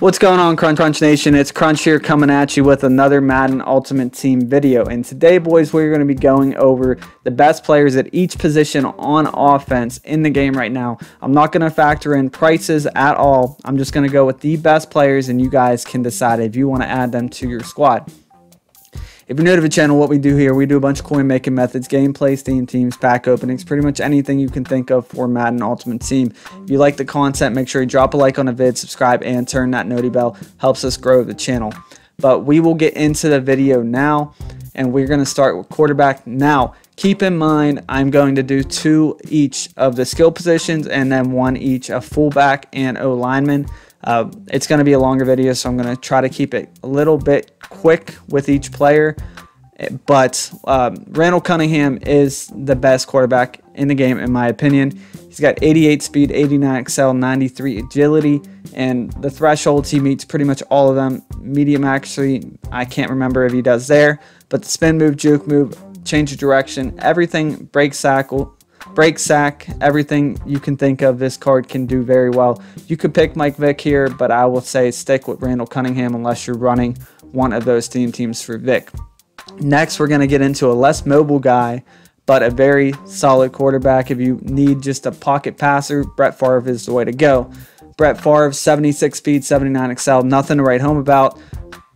What's going on, Crunch Nation? It's Crunch here coming at you with another Madden Ultimate Team video. And today, boys, we're going to be going over the best players at each position on offense in the game right now. I'm not going to factor in prices at all. I'm just going to go with the best players, and you guys can decide if you want to add them to your squad. If you're new to the channel, what we do here, we do a bunch of coin making methods, gameplay, Steam teams, pack openings, pretty much anything you can think of for Madden Ultimate Team. If you like the content, make sure you drop a like on the vid, subscribe, and turn that noti bell. Helps us grow the channel. But we will get into the video now, and we're going to start with quarterback. Now, keep in mind, I'm going to do 2 each of the skill positions and then 1 each of fullback and O-lineman. It's going to be a longer video, so I'm going to try to keep it a little bit quick with each player. But Randall Cunningham is the best quarterback in the game, in my opinion. He's got 88 speed, 89 excel, 93 agility, and the thresholds he meets pretty much all of them. Medium, actually, I can't remember if he does there, but the spin move, juke move, change of direction, everything, break sack, everything you can think of, this card can do very well. You could pick Mike Vick here, but I will say stick with Randall Cunningham unless you're running one of those teams for Vick. Next, we're going to get into a less mobile guy, but a very solid quarterback. If you need just a pocket passer, Brett Favre is the way to go. Brett Favre, 76 speed, 79 excel, nothing to write home about,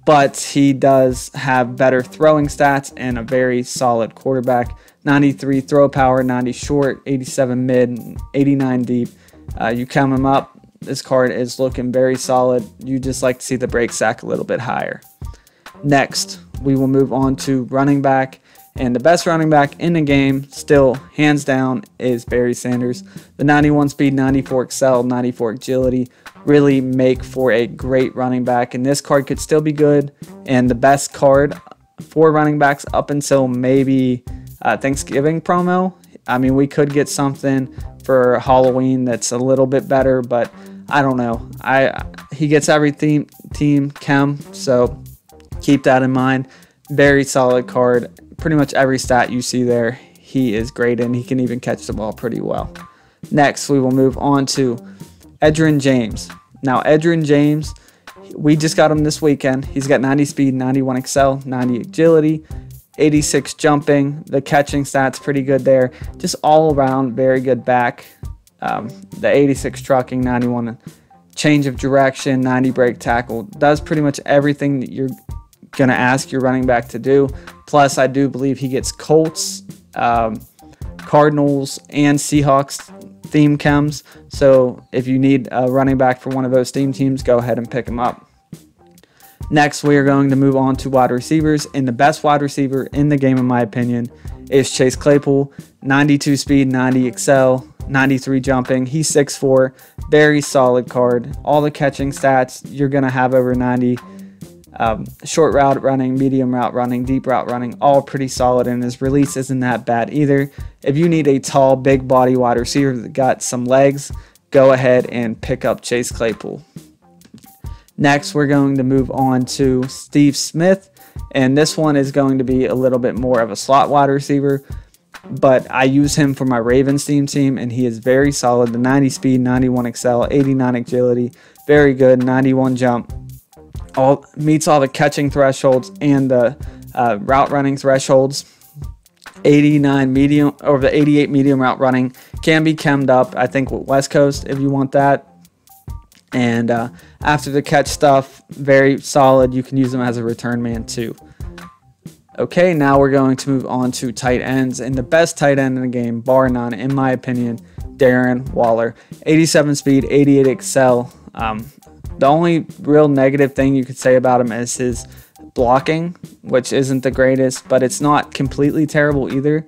but he does have better throwing stats and a very solid quarterback. 93 throw power, 90 short, 87 mid, 89 deep. You count him up, this card is looking very solid. You just like to see the break sack a little bit higher. Next, we will move on to running back. And the best running back in the game, still hands down, is Barry Sanders. The 91 speed, 94 excel, 94 agility really make for a great running back. And this card could still be good. And the best card for running backs up until maybe Thanksgiving promo. I mean, we could get something for Halloween that's a little bit better, but I don't know. He gets every team chem, so keep that in mind. Very solid card. Pretty much every stat you see there, he is great in. He can even catch the ball pretty well. Next, we will move on to Edgerrin James. Now, Edgerrin James, we just got him this weekend. He's got 90 speed, 91 excel, 90 agility, 86 jumping. The catching stats pretty good there. Just all around very good back. The 86 trucking, 91 change of direction, 90 break tackle. Does pretty much everything that you're going to ask your running back to do. Plus, I do believe he gets Colts, Cardinals, and Seahawks theme chems. So if you need a running back for one of those theme teams, go ahead and pick him up. Next, we are going to move on to wide receivers. And the best wide receiver in the game, in my opinion, is Chase Claypool. 92 speed, 90 excel, 93 jumping. He's 6'4", very solid card. All the catching stats, you're going to have over 90. Short route running, medium route running, deep route running, all pretty solid, and his release isn't that bad either. If you need a tall, big body wide receiver that got some legs, go ahead and pick up Chase Claypool. Next, we're going to move on to Steve Smith, and this one is going to be a little bit more of a slot wide receiver, but I use him for my Ravens team, and he is very solid. The 90 speed, 91 excel, 89 agility, very good, 91 jump. Meets all the catching thresholds and the route running thresholds. 89 medium, or the 88 medium route running can be chemmed up, I think, with West Coast if you want that. And after the catch stuff, very solid. You can use them as a return man too. Okay, now we're going to move on to tight ends, and the best tight end in the game, bar none, in my opinion, Darren Waller. 87 speed, 88 excel. The only real negative thing you could say about him is his blocking, which isn't the greatest, but it's not completely terrible either.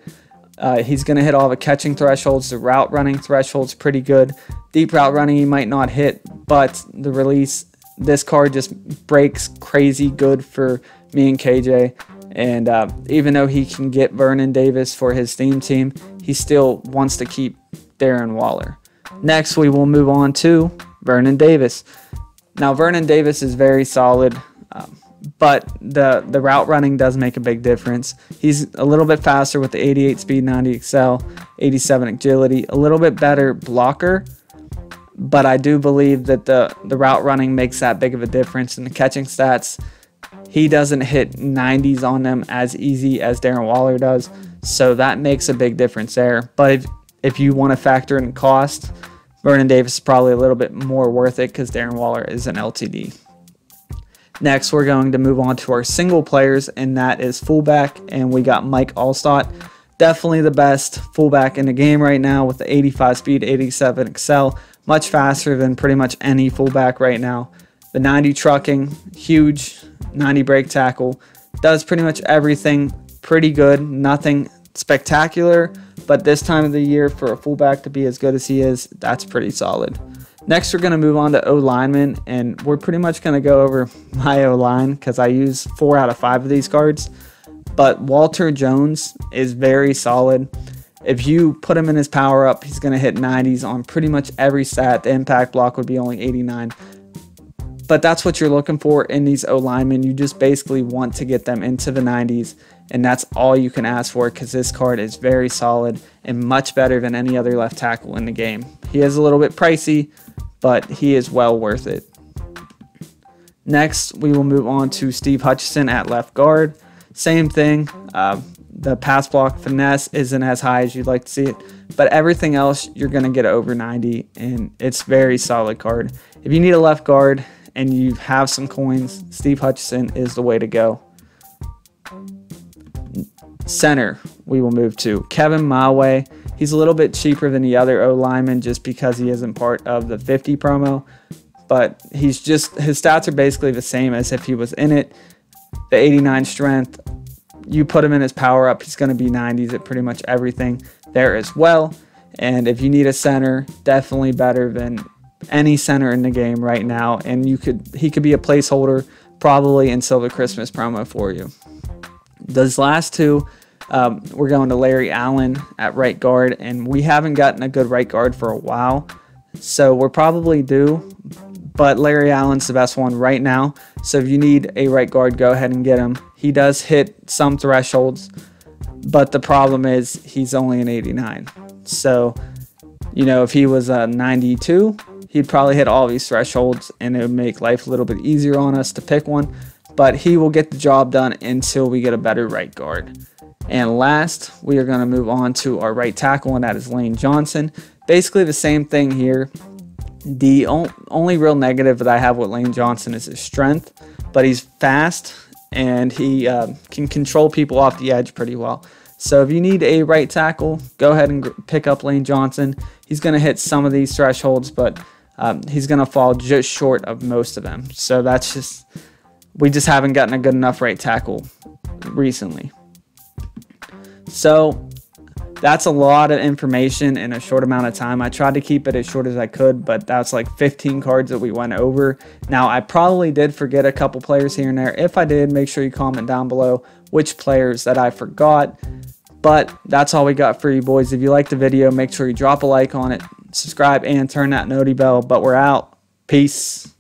He's going to hit all the catching thresholds. The route running threshold's pretty good. Deep route running he might not hit, but the release, this card just breaks crazy good for me and KJ. And even though he can get Vernon Davis for his theme team, he still wants to keep Darren Waller. Next, we will move on to Vernon Davis. Now, Vernon Davis is very solid, but the route running does make a big difference. He's a little bit faster with the 88 speed, 90 excel, 87 agility, a little bit better blocker, but I do believe that the route running makes that big of a difference. In the catching stats, he doesn't hit 90s on them as easy as Darren Waller does, so that makes a big difference there. But if you want to factor in cost, Vernon Davis is probably a little bit more worth it because Darren Waller is an LTD. Next, we're going to move on to our single players, and that is fullback, and we got Mike Alstott. Definitely the best fullback in the game right now with the 85 speed, 87 excel, much faster than pretty much any fullback right now. The 90 trucking, huge, 90 break tackle, does pretty much everything pretty good, nothing spectacular, but this time of the year for a fullback to be as good as he is, that's pretty solid. Next, we're going to move on to O-linemen, and we're pretty much going to go over my O-line because I use 4 out of 5 of these cards. But Walter Jones is very solid. If you put him in his power up, he's going to hit 90s on pretty much every stat. The impact block would be only 89. But that's what you're looking for in these O-linemen. You just basically want to get them into the 90s, and that's all you can ask for because this card is very solid and much better than any other left tackle in the game. He is a little bit pricey, but he is well worth it. Next, we will move on to Steve Hutchinson at left guard. Same thing. The pass block finesse isn't as high as you'd like to see it, but everything else you're going to get over 90, and it's very solid card. If you need a left guard and you have some coins, Steve Hutchinson is the way to go. Center, we will move to Kevin Mawe. He's a little bit cheaper than the other O-linemen just because he isn't part of the 50 promo, but his stats are basically the same as if he was in it. The 89 strength, you put him in his power up, he's going to be 90s at pretty much everything there as well. And if you need a center, definitely better than any center in the game right now, and he could be a placeholder probably until the Christmas promo for you. Those last two, we're going to Larry Allen at right guard, and we haven't gotten a good right guard for a while, so we're probably due, but Larry Allen's the best one right now. So if you need a right guard, go ahead and get him. He does hit some thresholds, but the problem is he's only an 89. So, you know, if he was a 92, he'd probably hit all these thresholds, and it would make life a little bit easier on us to pick one. But he will get the job done until we get a better right guard. And last, we are going to move on to our right tackle, and that is Lane Johnson. Basically the same thing here. The only real negative that I have with Lane Johnson is his strength, but he's fast, and he can control people off the edge pretty well. So if you need a right tackle, go ahead and pick up Lane Johnson. He's going to hit some of these thresholds, but he's going to fall just short of most of them. So that's just, we just haven't gotten a good enough right tackle recently. So that's a lot of information in a short amount of time. I tried to keep it as short as I could, but that's like 15 cards that we went over. Now, I probably did forget a couple players here and there. If I did, make sure you comment down below which players that I forgot. But that's all we got for you boys. If you liked the video, make sure you drop a like on it, subscribe, and turn that noti bell. But we're out. Peace.